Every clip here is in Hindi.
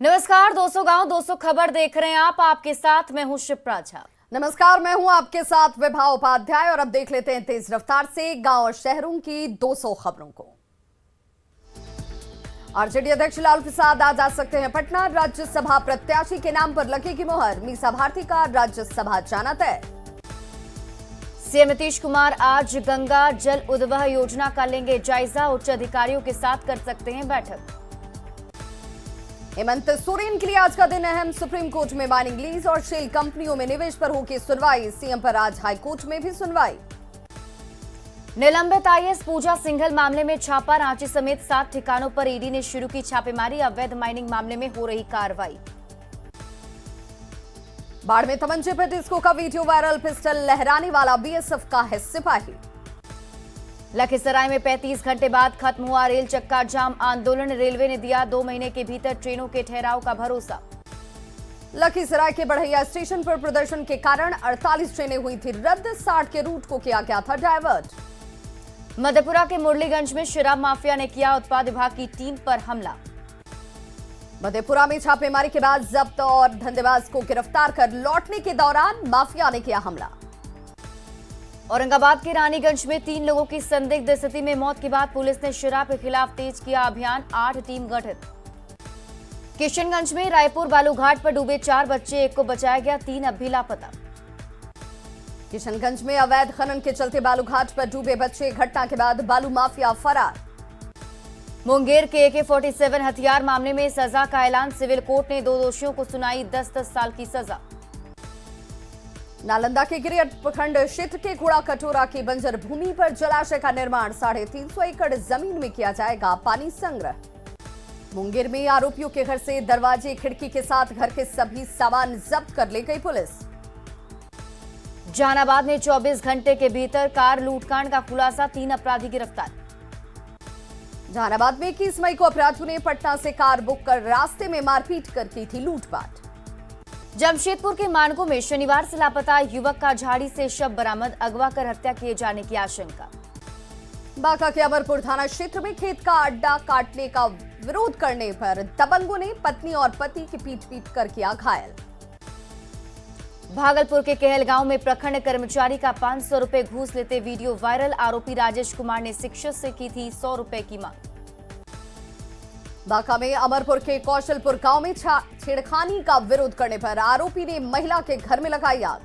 नमस्कार दोस्तों, गांव 200 खबर देख रहे हैं आप। आपके साथ मैं हूं शिप्रा झा। नमस्कार, मैं हूं आपके साथ विभा उपाध्याय और अब देख लेते हैं तेज रफ्तार से गांव और शहरों की 200 खबरों को। आरजेडी अध्यक्ष लालू प्रसाद आज आ सकते हैं पटना। राज्यसभा प्रत्याशी के नाम पर लगेगी मुहर। मीसा भारती का राज्यसभा जाना तय। सीएम नीतीश कुमार आज गंगा जल उद्वह योजना का लेंगे जायजा। उच्च अधिकारियों के साथ कर सकते हैं बैठक। हेमंत सोरेन के लिए आज का दिन अहम। सुप्रीम कोर्ट में माइनिंग लीज और शेल कंपनियों में निवेश पर होगी सुनवाई। सीएम पर आज हाईकोर्ट में भी सुनवाई। निलंबित आईएएस पूजा सिंघल मामले में छापा। रांची समेत 7 ठिकानों पर ईडी ने शुरू की छापेमारी। अवैध माइनिंग मामले में हो रही कार्रवाई। बाढ़ में तमंचे पर डिस्को का वीडियो वायरल। पिस्टल लहराने वाला बीएसएफ का है सिपाही। लखीसराय में 35 घंटे बाद खत्म हुआ रेल चक्का जाम आंदोलन। रेलवे ने दिया 2 महीने के भीतर ट्रेनों के ठहराव का भरोसा। लखीसराय के बढ़ैया स्टेशन पर प्रदर्शन के कारण 48 ट्रेनें हुई थी रद्द। 60 के रूट को किया गया था डायवर्ट। मधेपुरा के मुरलीगंज में शराब माफिया ने किया उत्पाद विभाग की टीम पर हमला। मधेपुरा में छापेमारी के बाद जब्त और धंधेबाज को गिरफ्तार कर लौटने के दौरान माफिया ने किया हमला। औरंगाबाद के रानीगंज में 3 लोगों की संदिग्ध स्थिति में मौत के बाद पुलिस ने शराब के खिलाफ तेज किया अभियान। 8 टीम गठित। किशनगंज में रायपुर बालूघाट पर डूबे 4 बच्चे, एक को बचाया गया, 3 अब भी लापता। किशनगंज में अवैध खनन के चलते बालूघाट पर डूबे बच्चे। घटना के बाद बालू माफिया फरार। मुंगेर के AK-47 हथियार मामले में सजा का ऐलान। सिविल कोर्ट ने 2 दोषियों को सुनाई 10-10 साल की सजा। नालंदा के गिरियट प्रखंड क्षेत्र के कूड़ा कटोरा की बंजर भूमि पर जलाशय का निर्माण। 350 एकड़ जमीन में किया जाएगा पानी संग्रह। मुंगेर में आरोपियों के घर से दरवाजे खिड़की के साथ घर के सभी सामान जब्त कर ले गई पुलिस। जहानाबाद में 24 घंटे के भीतर कार लूटकांड का खुलासा। 3 अपराधी गिरफ्तार। जहानाबाद में 21 मई को अपराधियों ने पटना से कार बुक कर रास्ते में मारपीट कर की थी लूटपाट। जमशेदपुर के मानगो में शनिवार से लापता युवक का झाड़ी से शव बरामद। अगवा कर हत्या किए जाने की आशंका। बांका के अमरपुर थाना क्षेत्र में खेत का अड्डा काटने का विरोध करने पर दबंगों ने पत्नी और पति की पीट कर किया घायल। भागलपुर के कहलगांव में प्रखंड कर्मचारी का 500 रुपए घूस लेते वीडियो वायरल। आरोपी राजेश कुमार ने शिक्षक से की थी 100 रुपए की मांग। बांका में अमरपुर के कौशलपुर गांव में छेड़खानी का विरोध करने पर आरोपी ने महिला के घर में लगाई आग।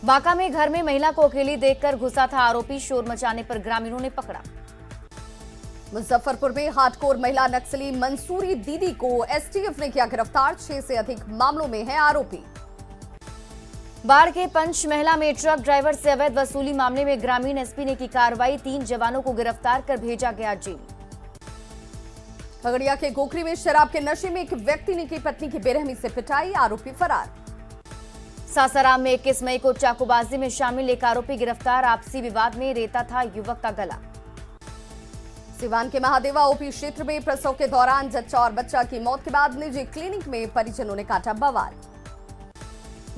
बांका में घर में महिला को अकेली देखकर घुसा था आरोपी। शोर मचाने पर ग्रामीणों ने पकड़ा। मुजफ्फरपुर में हार्डकोर महिला नक्सली मंसूरी दीदी को एसटीएफ ने किया गिरफ्तार। 6 से अधिक मामलों में है आरोपी। बाढ़ के पंचमहला में ट्रक ड्राइवर से अवैध वसूली मामले में ग्रामीण एसपी ने की कार्रवाई। 3 जवानों को गिरफ्तार कर भेजा गया जेल। खगड़िया के गोखरी में शराब के नशे में एक व्यक्ति ने की पत्नी की बेरहमी से पिटाई। आरोपी फरार। सासाराम में 21 मई को चाकूबाजी में शामिल एक आरोपी गिरफ्तार। आपसी विवाद में रेता था युवक का गला। सिवान के महादेवा ओपी क्षेत्र में प्रसव के दौरान जच्चा और बच्चा की मौत के बाद निजी क्लिनिक में परिजनों ने काटा बवाल।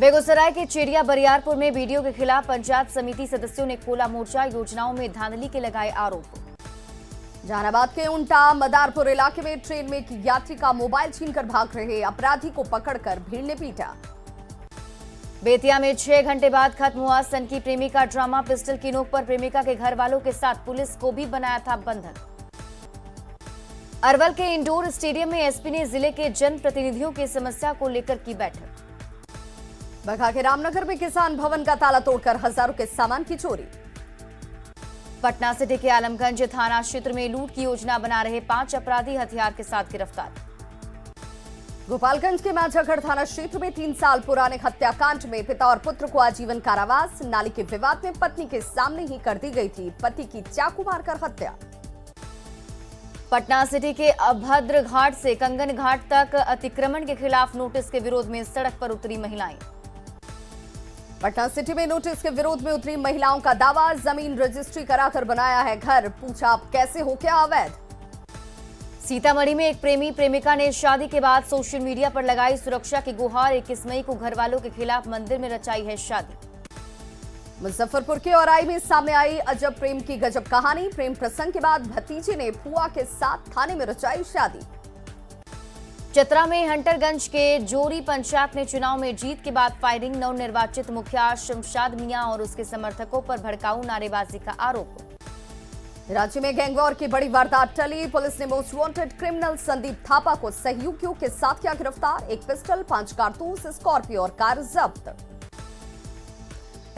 बेगूसराय के चेरिया बरियारपुर में बीडीओ के खिलाफ पंचायत समिति सदस्यों ने खोला मोर्चा। योजनाओं में धांधली के लगाए आरोप। जहानाबाद के उंटा मदारपुर इलाके में ट्रेन में एक यात्री का मोबाइल छीनकर भाग रहे अपराधी को पकड़कर भीड़ ने पीटा। बेतिया में 6 घंटे बाद खत्म हुआ सनकी प्रेमिका ड्रामा। पिस्टल की नोक पर प्रेमिका के घर वालों के साथ पुलिस को भी बनाया था बंधक। अरवल के इंडोर स्टेडियम में एसपी ने जिले के जन प्रतिनिधियों की समस्या को लेकर की बैठक। बघा के रामनगर में किसान भवन का ताला तोड़कर हजारों के सामान की चोरी। पटना सिटी के आलमगंज थाना क्षेत्र में लूट की योजना बना रहे 5 अपराधी हथियार के साथ गिरफ्तार। गोपालगंज के माझागढ़ थाना क्षेत्र में 3 साल पुराने हत्याकांड में पिता और पुत्र को आजीवन कारावास। नाली के विवाद में पत्नी के सामने ही कर दी गई थी पति की चाकू मारकर हत्या। पटना सिटी के अभद्र घाट से कंगन घाट तक अतिक्रमण के खिलाफ नोटिस के विरोध में सड़क पर उतरी महिलाएं। पटना सिटी में नोटिस के विरोध में उतरी महिलाओं का दावा। जमीन रजिस्ट्री कराकर बनाया है घर, पूछा अब कैसे हो क्या अवैध। सीतामढ़ी में एक प्रेमी प्रेमिका ने शादी के बाद सोशल मीडिया पर लगाई सुरक्षा की गुहार। 21 मई को घर वालों के खिलाफ मंदिर में रचाई है शादी। मुजफ्फरपुर के औराई में सामने आई अजब प्रेम की गजब कहानी। प्रेम प्रसंग के बाद भतीजे ने फुआ के साथ थाने में रचाई शादी। चतरा में हंटरगंज के जोरी पंचायत ने चुनाव में जीत के बाद फायरिंग, नवनिर्वाचित मुखिया शमशाद मियां और उसके समर्थकों पर भड़काऊ नारेबाजी का आरोप। राज्य में गैंगवॉर की बड़ी वारदात टली, पुलिस ने most wanted criminal Sandeep Thapa को सहयोगियों के साथ किया गिरफ्तार, 1 पिस्टल, 5 कारतूस, स्कॉर्पियो और कार जब्त।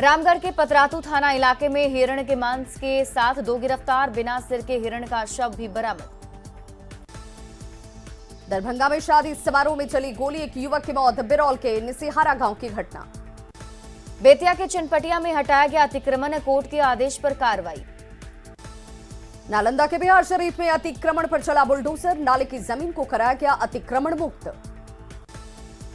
रामगढ़ के पतरातू थाना इलाके में हिरण के मांस के साथ 2 गिरफ्तार, बिना सिर के हिरण का शव भी बरामद। दरभंगा में शादी समारोह में चली गोली, एक युवक की मौत, बिरौल के निसिहारा गांव की घटना। बेतिया के चनपटिया में हटाया गया अतिक्रमण, कोर्ट के आदेश पर कार्रवाई। नालंदा के बिहार शरीफ में अतिक्रमण पर चला बुलडोजर, नाले की जमीन को कराया गया अतिक्रमण मुक्त।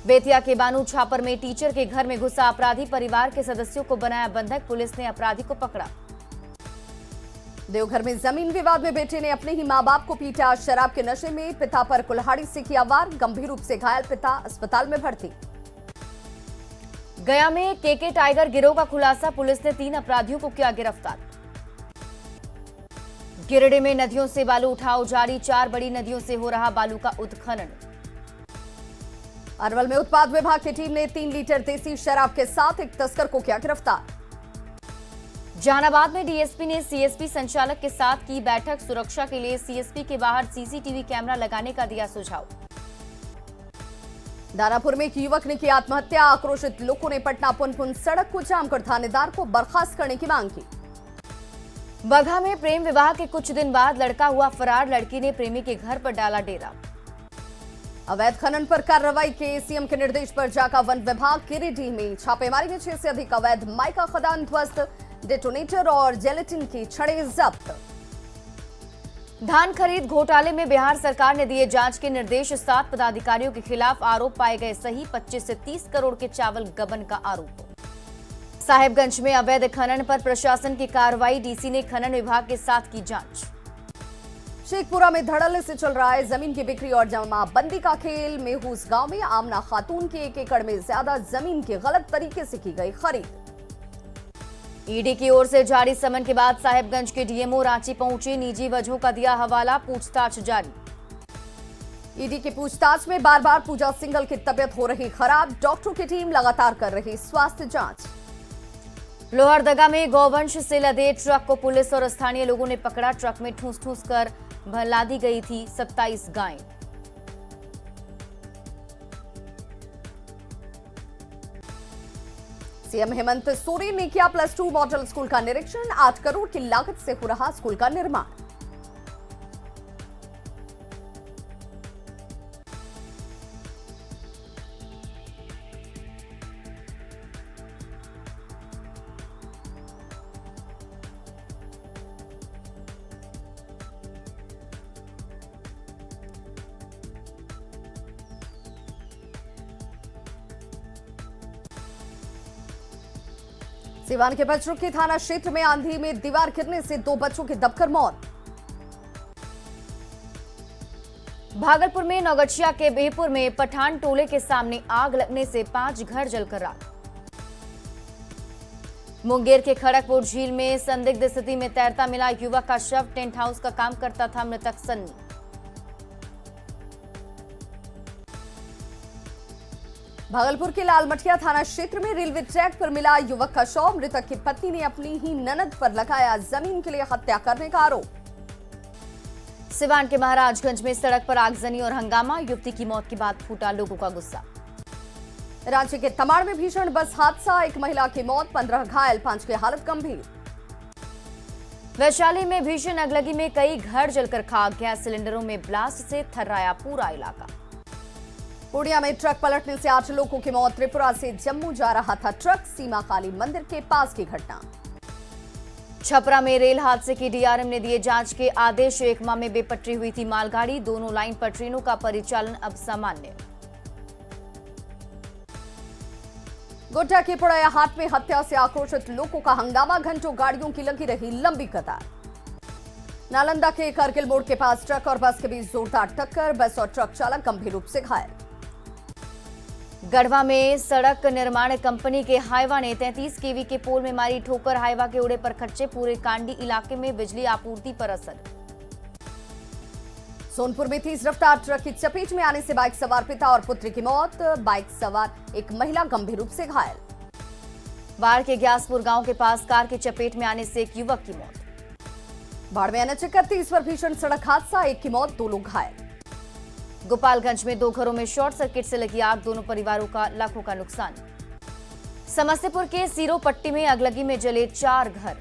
बेतिया के बानू छापर में टीचर के घर में घुसा अपराधी, परिवार के सदस्यों को बनाया बंधक, पुलिस ने अपराधी को पकड़ा। देवघर में जमीन विवाद में बेटे ने अपने ही मां बाप को पीटा, शराब के नशे में पिता पर कुल्हाड़ी से किया वार, गंभीर रूप से घायल पिता अस्पताल में भर्ती। गया में केके टाइगर गिरोह का खुलासा, पुलिस ने 3 अपराधियों को किया गिरफ्तार। गिरिडीह में नदियों से बालू उठाव जारी, 4 बड़ी नदियों से हो रहा बालू का उत्खनन। अरवल में उत्पाद विभाग की टीम ने 3 लीटर देसी शराब के साथ एक तस्कर को किया गिरफ्तार। जहानाबाद में डीएसपी ने सीएसपी संचालक के साथ की बैठक, सुरक्षा के लिए सीएसपी के बाहर सीसीटीवी कैमरा लगाने का दिया सुझाव। दानापुर में एक युवक ने की आत्महत्या, आक्रोशित लोगों ने पटना पुनपुन सड़क को जाम कर थानेदार को बर्खास्त करने की मांग की। बगहा में प्रेम विवाह के कुछ दिन बाद लड़का हुआ फरार, लड़की ने प्रेमी के घर पर डाला डेरा। अवैध खनन पर कार्रवाई के सीएम के निर्देश पर जागा वन विभाग, गिरिडीह में छापेमारी में 6 से अधिक अवैध माइका खदान ध्वस्त, डेटोनेटर और जेलेटिन की छड़ें जब्त। धान खरीद घोटाले में बिहार सरकार ने दिए जांच के निर्देश, 7 पदाधिकारियों के खिलाफ आरोप पाए गए सही, 25 से 30 करोड़ के चावल गबन का आरोप। साहेबगंज में अवैध खनन पर प्रशासन की कार्रवाई, डीसी ने खनन विभाग के साथ की जांच। शेखपुरा में धड़ल्ले से चल रहा है जमीन की बिक्री और जमाबंदी का खेल, मेहूस गांव में आमना खातून की 1 एकड़ में ज्यादा जमीन की गलत तरीके से की गई खरीद। ईडी की ओर से जारी समन के बाद साहेबगंज के डीएमओ रांची पहुंचे, निजी वजहों का दिया हवाला, पूछताछ जारी। ईडी की पूछताछ में बार बार पूजा सिंघल की तबीयत हो रही खराब, डॉक्टरों की टीम लगातार कर रही स्वास्थ्य जांच। लोहरदगा में गौवंश से लदे ट्रक को पुलिस और स्थानीय लोगों ने पकड़ा, ट्रक में ठूस ठूस कर लादी गई थी 27 गायें। सीएम हेमंत सोरेन ने किया +2 मॉडल स्कूल का निरीक्षण, 8 करोड़ की लागत से हो रहा स्कूल का निर्माण। सिवान के पचरुखी थाना क्षेत्र में आंधी में दीवार गिरने से 2 बच्चों की दबकर मौत। भागलपुर में नौगछिया के बेहपुर में पठान टोले के सामने आग लगने से 5 घर जलकर राख। मुंगेर के खड़गपुर झील में संदिग्ध स्थिति में तैरता मिला युवक का शव, टेंट हाउस का काम करता था मृतक सन्नी। भागलपुर के लालमटिया थाना क्षेत्र में रेलवे ट्रैक पर मिला युवक का शव, मृतक की पत्नी ने अपनी ही ननद पर लगाया जमीन के लिए हत्या करने का आरोप। सिवान के महाराजगंज में सड़क पर आगजनी और हंगामा, युवती की मौत के बाद फूटा लोगों का गुस्सा। रांची के तमाड़ में भीषण बस हादसा, 1 महिला की मौत, 15 घायल, 5 की हालत गंभीर। वैशाली में भीषण अगलगी में कई घर जलकर खाक, गैस सिलेंडरों में ब्लास्ट से थर्राया पूरा इलाका। पूर्णिया में ट्रक पलटने से 8 लोगों की मौत, त्रिपुरा से जम्मू जा रहा था ट्रक, सीमा काली मंदिर के पास की घटना। छपरा में रेल हादसे की डीआरएम ने दिए जांच के आदेश, एकमा में बेपटरी हुई थी मालगाड़ी, दोनों लाइन पर ट्रेनों का परिचालन अब सामान्य। गोड्डा के पुड़ैया हाट में हत्या से आक्रोशित लोगों का हंगामा, घंटों गाड़ियों की लगी रही लंबी कतार। नालंदा के करगिल मोड़ के पास ट्रक और बस के बीच जोरदार टक्कर, बस और ट्रक चालक गंभीर रूप से घायल। गढ़वा में सड़क निर्माण कंपनी के हाइवा ने 33 केवी के पोल में मारी ठोकर, हाइवा के उड़े पर खर्चे, पूरे कांडी इलाके में बिजली आपूर्ति पर असर। सोनपुर में तेज रफ्तार ट्रक की चपेट में आने से बाइक सवार पिता और पुत्री की मौत, बाइक सवार एक महिला गंभीर रूप से घायल। बाढ़ के ग्यासपुर गांव के पास कार की चपेट में आने से एक युवक की मौत। बाढ़ में NH 31 पर भीषण सड़क हादसा, एक की मौत, 2 लोग घायल। गोपालगंज में 2 घरों में शॉर्ट सर्किट से लगी आग, दोनों परिवारों का लाखों का नुकसान। समस्तीपुर के सीरो पट्टी में अगलगी में जले 4 घर।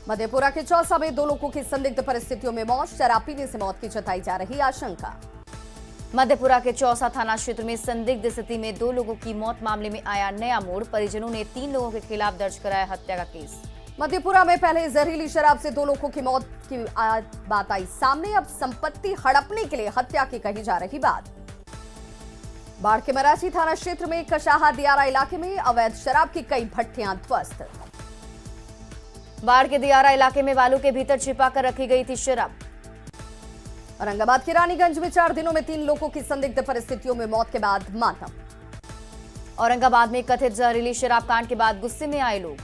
मधेपुरा के चौसा में 2 लोगों की संदिग्ध परिस्थितियों में मौत, शराब पीने से मौत की जताई जा रही आशंका। मधेपुरा के चौसा थाना क्षेत्र में संदिग्ध स्थिति में 2 लोगों की मौत मामले में आया नया मोड़, परिजनों ने 3 लोगों के खिलाफ दर्ज कराया हत्या का केस। मधेपुरा में पहले जहरीली शराब से 2 लोगों की मौत की बात आई सामने, अब संपत्ति हड़पने के लिए हत्या की कही जा रही बात। बाढ़ के मराठी थाना क्षेत्र में कशाहा दियारा इलाके में अवैध शराब की कई भट्टियां ध्वस्त। बाढ़ के दियारा इलाके में बालू के भीतर छिपा कर रखी गई थी शराब। औरंगाबाद के रानीगंज में 4 दिनों में 3 लोगों की संदिग्ध परिस्थितियों में मौत के बाद मातम। औरंगाबाद में कथित जहरीली शराब कांड के बाद गुस्से में आए लोग।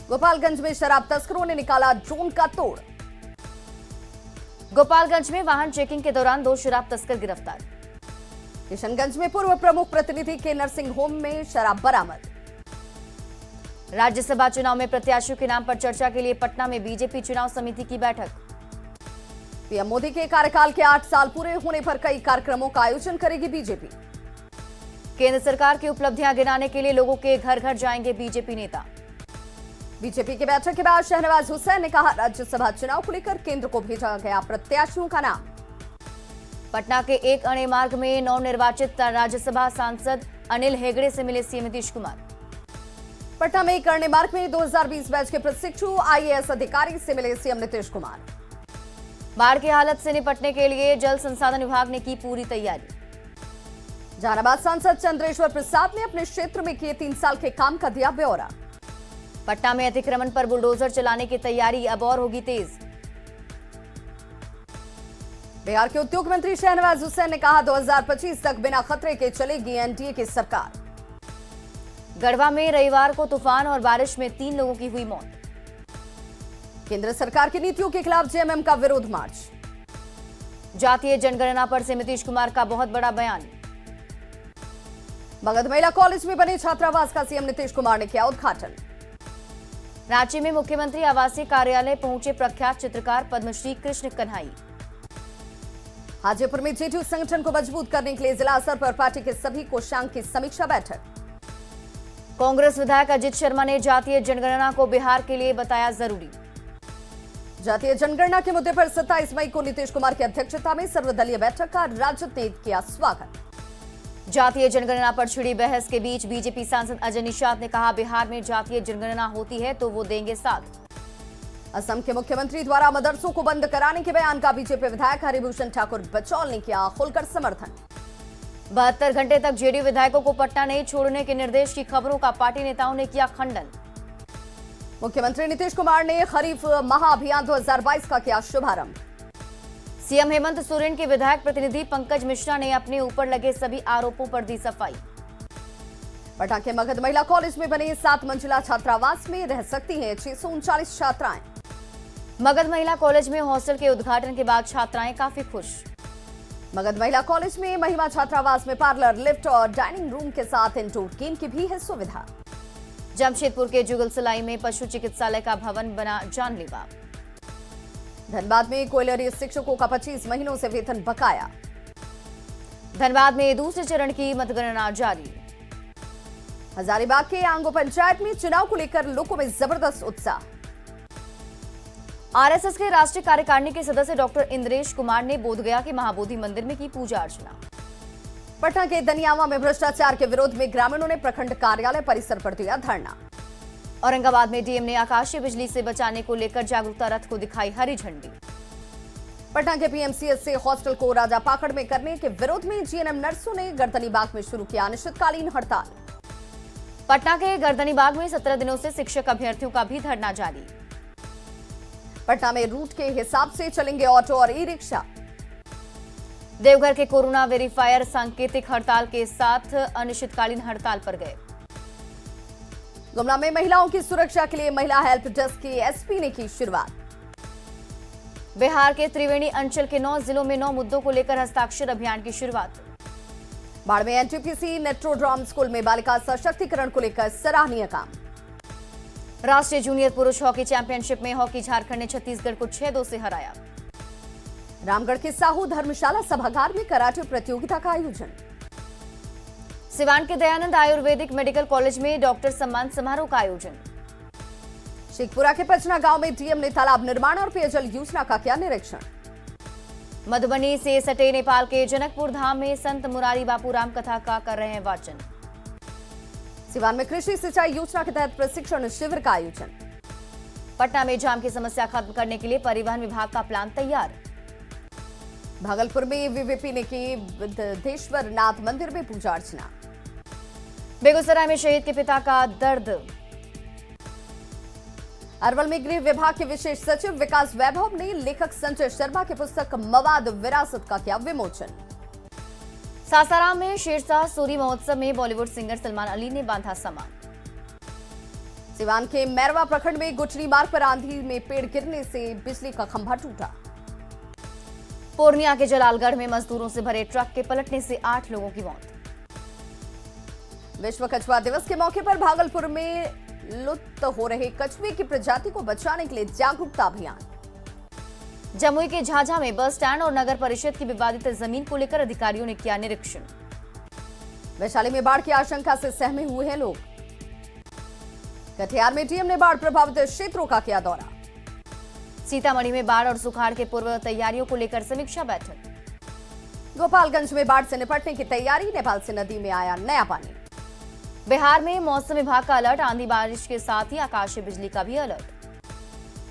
गोपालगंज में शराब तस्करों ने निकाला ड्रोन का तोड़। गोपालगंज में वाहन चेकिंग के दौरान 2 शराब तस्कर गिरफ्तार। किशनगंज में पूर्व प्रमुख प्रतिनिधि के नर्सिंग होम में शराब बरामद। राज्यसभा चुनाव में प्रत्याशियों के नाम पर चर्चा के लिए पटना में बीजेपी चुनाव समिति की बैठक। पीएम मोदी के कार्यकाल के 8 साल पूरे होने पर कई कार्यक्रमों का आयोजन करेगी बीजेपी। केंद्र सरकार की उपलब्धियां गिनाने के लिए लोगों के घर घर जाएंगे बीजेपी नेता। बीजेपी की बैठक के बाद शहनवाज हुसैन ने कहा, राज्यसभा चुनाव को लेकर केंद्र को भेजा गया प्रत्याशियों का नाम। पटना के एक अणे मार्ग में नवनिर्वाचित राज्यसभा सांसद अनिल हेगड़े से मिले सीएम नीतीश कुमार। पटना में एक अणे मार्ग में 2020 बैच के प्रशिक्षु IAS अधिकारी से मिले सीएम नीतीश कुमार। बाढ़ की हालत से निपटने के लिए जल संसाधन विभाग ने की पूरी तैयारी। जहानाबाद सांसद चंद्रेश्वर प्रसाद ने अपने क्षेत्र में किए 3 साल के काम का दिया ब्यौरा। पटना में अतिक्रमण पर बुलडोजर चलाने की तैयारी अब और होगी तेज। बिहार के उद्योग मंत्री शहनवाज हुसैन ने कहा, 2025 तक बिना खतरे के चलेगी NDA की सरकार। गढ़वा में रविवार को तूफान और बारिश में 3 लोगों की हुई मौत। केंद्र सरकार की नीतियों के खिलाफ JMM का विरोध मार्च। जातीय जनगणना पर से नीतीश कुमार का बहुत बड़ा बयान। मगध महिला कॉलेज में बने छात्रावास का सीएम नीतीश कुमार ने किया उद्घाटन। रांची में मुख्यमंत्री आवासीय कार्यालय पहुंचे प्रख्यात चित्रकार पद्मश्री कृष्ण कन्हाई। हाजीपुर में जेडीयू संगठन को मजबूत करने के लिए जिला स्तर पर पार्टी के सभी कोषांग की समीक्षा बैठक। कांग्रेस विधायक अजित शर्मा ने जातीय जनगणना को बिहार के लिए बताया जरूरी। जातीय जनगणना के मुद्दे पर 27 मई को नीतीश कुमार की अध्यक्षता में सर्वदलीय बैठक का राजद ने किया स्वागत। जातीय जनगणना पर छिड़ी बहस के बीच बीजेपी सांसद अजय निषाद ने कहा, बिहार में जातीय जनगणना होती है तो वो देंगे साथ। असम के मुख्यमंत्री द्वारा मदरसों को बंद कराने के बयान का बीजेपी विधायक हरिभूषण ठाकुर बचौल ने किया खुलकर समर्थन। 72 घंटे तक जेडीयू विधायकों को पटना नहीं छोड़ने के निर्देश की खबरों का पार्टी नेताओं ने किया खंडन। मुख्यमंत्री नीतीश कुमार ने खरीफ महाअभियान 2022 का किया शुभारंभ। सीएम हेमंत सोरेन के विधायक प्रतिनिधि पंकज मिश्रा ने अपने ऊपर लगे सभी आरोपों पर दी सफाई। पटना के मगध महिला कॉलेज में बने 7 मंजिला छात्रावास में रह सकती हैं 639 छात्राएं। मगध महिला कॉलेज में हॉस्टल के उद्घाटन के बाद छात्राएं काफी खुश। मगध महिला कॉलेज में महिला छात्रावास में पार्लर, लिफ्ट और डाइनिंग रूम के साथ इंडोर गेम की भी है सुविधा। जमशेदपुर के जुगलसलाई में पशु चिकित्सालय का भवन बना जानलेवा। धनबाद में कोयलरी शिक्षकों का 25 महीनों से वेतन बकाया। धनबाद में दूसरे चरण की मतगणना जारी। हजारीबाग के आंगो पंचायत में चुनाव को लेकर लोगों में जबरदस्त उत्साह। आरएसएस के राष्ट्रीय कार्यकारिणी के सदस्य डॉक्टर इंद्रेश कुमार ने बोधगया के महाबोधि मंदिर में की पूजा अर्चना। पटना के दनियावा में भ्रष्टाचार के विरोध में ग्रामीणों ने प्रखंड कार्यालय परिसर पर दिया धरना। औरंगाबाद में डीएम ने आकाशीय बिजली से बचाने को लेकर जागरूकता रथ को दिखाई हरी झंडी। पटना के पीएमसीएच से हॉस्टल को राजा पाकड़ में करने के विरोध में जीएनएम नर्सों ने गर्दनीबाग में शुरू किया अनिश्चितकालीन हड़ताल। पटना के गर्दनीबाग में 17 दिनों से शिक्षक अभ्यर्थियों का भी धरना जारी। पटना में रूट के हिसाब से चलेंगे ऑटो और ई रिक्शा। देवघर के कोरोना वेरीफायर सांकेतिक हड़ताल के साथ अनिश्चितकालीन हड़ताल पर गए। गुमला में महिलाओं की सुरक्षा के लिए महिला हेल्प डेस्क की एसपी ने की शुरुआत। बिहार के त्रिवेणी अंचल के 9 जिलों में 9 मुद्दों को लेकर हस्ताक्षर अभियान की शुरुआत। बाड़मेर एनटीपीसी नेट्रोड्रॉम स्कूल में बालिका सशक्तिकरण को लेकर सराहनीय काम। राष्ट्रीय जूनियर पुरुष हॉकी चैंपियनशिप में हॉकी झारखंड ने छत्तीसगढ़ को 6-2 से हराया। रामगढ़ के साहू धर्मशाला सभागार में कराटे प्रतियोगिता का आयोजन। सिवान के दयानंद आयुर्वेदिक मेडिकल कॉलेज में डॉक्टर सम्मान समारोह का आयोजन। शेखपुरा के पचना गांव में डीएम ने तालाब निर्माण और पेयजल योजना का किया निरीक्षण। मधुबनी से सटे नेपाल के जनकपुर धाम में संत मुरारी बापू राम कथा का कर रहे हैं वाचन। सिवान में कृषि सिंचाई योजना के तहत प्रशिक्षण शिविर का आयोजन। पटना में जाम की समस्या खत्म करने के लिए परिवहन विभाग का प्लान तैयार। भागलपुर में वीवीपी ने की बुद्धेश्वर नाथ मंदिर में पूजा अर्चना। बेगूसराय में शहीद के पिता का दर्द। अरवल में गृह विभाग के विशेष सचिव विकास वैभव ने लेखक संजय शर्मा की पुस्तक मवाद विरासत का किया विमोचन। सासाराम में शेरशाह सूरी महोत्सव में बॉलीवुड सिंगर सलमान अली ने बांधा समा। सिवान के मैरवा प्रखंड में गुठरी मार्ग पर आंधी में पेड़ गिरने से बिजली का खंभा टूटा। पूर्णिया के जलालगढ़ में मजदूरों से भरे ट्रक के पलटने से 8 लोगों की मौत। विश्व कछुआ दिवस के मौके पर भागलपुर में लुप्त हो रहे कछुए की प्रजाति को बचाने के लिए जागरूकता अभियान। जमुई के झाझा में बस स्टैंड और नगर परिषद की विवादित जमीन को लेकर अधिकारियों ने किया निरीक्षण। वैशाली में बाढ़ की आशंका से सहमे हुए हैं लोग। कटिहार में डीएम ने बाढ़ प्रभावित क्षेत्रों का किया दौरा। सीतामढ़ी में बाढ़ और सुखाड़ के पूर्व तैयारियों को लेकर समीक्षा बैठक। गोपालगंज में बाढ़ से निपटने की तैयारी, नेपाल से नदी में आया नया पानी। बिहार में मौसम विभाग का अलर्ट, आंधी बारिश के साथ ही आकाशीय बिजली का भी अलर्ट।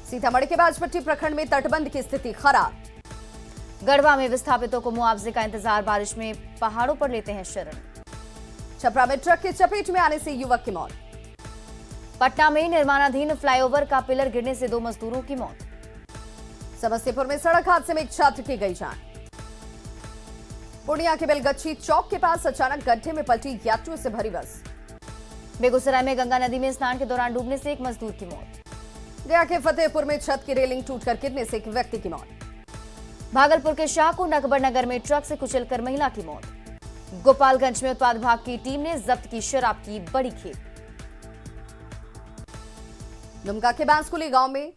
सीतामढ़ी के बाजपट्टी प्रखंड में तटबंध की स्थिति खराब। गढ़वा में विस्थापितों को मुआवजे का इंतजार, बारिश में पहाड़ों पर लेते हैं शरण। छपरा में ट्रक के चपेट में आने से युवक की मौत। पटना में निर्माणाधीन फ्लाईओवर का पिलर गिरने से 2 मजदूरों की मौत। समस्तीपुर में सड़क हादसे में एक छात्र की गई जान। पूर्णिया के बेलगच्छी चौक के पास अचानक गड्ढे में पलटी यात्रियों से भरी बस। बेगूसराय में गंगा नदी में स्नान के दौरान डूबने से एक मजदूर की मौत। गया के फतेहपुर में छत की रेलिंग टूटकर गिरने से एक व्यक्ति की मौत। भागलपुर के शाहकुंड अकबर नगर में ट्रक से कुचलकर महिला की मौत। गोपालगंज में उत्पाद विभाग की टीम ने जब्त की शराब की बड़ी खेप। दुमका के बांसकुली गांव में